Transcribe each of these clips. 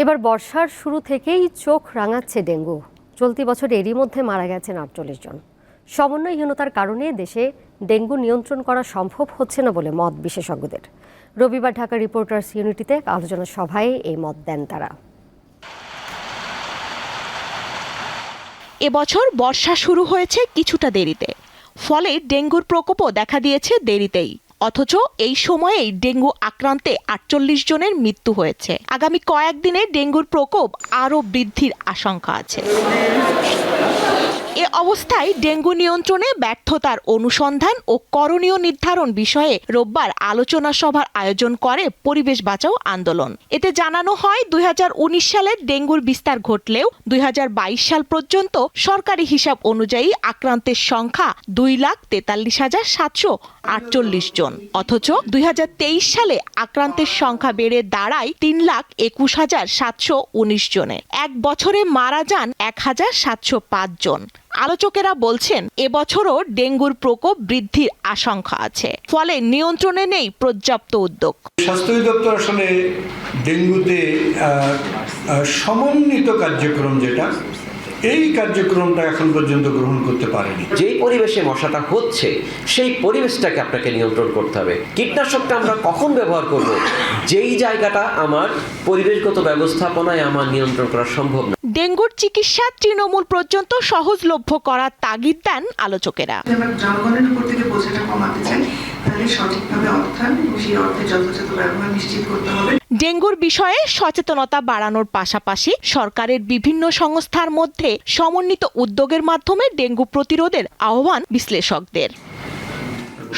এবার বর্ষার শুরু থেকেই চোখ রাঙাচ্ছে ডেঙ্গু। চলতি বছর এরই মধ্যে মারা গেছেন ৪৮ জন। সমন্বয়হীনতার কারণে দেশে ডেঙ্গু নিয়ন্ত্রণ করা সম্ভব হচ্ছে না বলে মত বিশেষজ্ঞদের। রবিবার ঢাকা রিপোর্টার্স ইউনিটিতে আলোচনা সভায় এই মত দেন তারা। এবছর বর্ষা শুরু হয়েছে কিছুটা দেরিতে, ফলে ডেঙ্গুর প্রকোপও দেখা দিয়েছে দেরিতেই। অথচ এই সময়েই ডেঙ্গু আক্রান্তে ৪৮ জনের মৃত্যু হয়েছে। আগামী কয়েকদিনে ডেঙ্গুর প্রকোপ আরও বৃদ্ধির আশঙ্কা আছে। এ অবস্থায় ডেঙ্গু নিয়ন্ত্রণে ব্যর্থতার অনুসন্ধান ও করণীয় নির্ধারণ বিষয়ে রোববার আলোচনা সভার আয়োজন করে পরিবেশ বাঁচাও আন্দোলন। এতে জানানো হয় ২০১৯ সালে ডেঙ্গুর বিস্তার ঘটলেও ২০২২ সাল পর্যন্ত সরকারি হিসাব অনুযায়ী আক্রান্তের সংখ্যা ২,৪৩,৭৪৮ জন। অথচ ২০২৩ সালে আক্রান্তের সংখ্যা বেড়ে দাঁড়ায় ৩,২১,৭১৯ জনে। এক বছরে মারা যান ১,৭০৫ জন। আলোচকেরা বলছেন, এবছরও ডেঙ্গুর প্রকোপ বৃদ্ধির আশঙ্কা আছে, ফলে নিয়ন্ত্রণে নেই পর্যাপ্ত উদ্যোগ। স্বাস্থ্য অধিদপ্তর আসলে ডেঙ্গুতে সমন্বিত কার্যক্রম যেটা, এই কার্যক্রমটা এখন পর্যন্ত গ্রহণ করতে পারেনি। যেই পরিবেশে মশাটা হচ্ছে সেই পরিবেশটাকে আপনাকে নিয়ন্ত্রণ করতে হবে। কীটনাশকটা আমরা কখন ব্যবহার করব, যেই জায়গাটা আমার পরিবেশগত ব্যবস্থাপনায় আমার নিয়ন্ত্রণ করা সম্ভব না। ডেঙ্গুর চিকিৎসা তৃণমূল পর্যন্ত সহজলভ্য করার তাগিদ দেন আলোচকেরা। জনগণের উপর থেকে বোঝাটা কমাতে চাই, তাহলে সঠিকভাবে অর্থায়ন এবং সেই অর্থের যথাযথ ব্যবহার নিশ্চিত করতে হবে। ডেঙ্গুর বিষয়ে সচেতনতা বাড়ানোর পাশাপাশি সরকারের বিভিন্ন সংস্থার মধ্যে সমন্বিত উদ্যোগের মাধ্যমে ডেঙ্গু প্রতিরোধের আহ্বান বিশ্লেষকদের।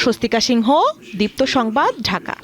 স্বস্তিকা সিংহ, দীপ্ত সংবাদ, ঢাকা।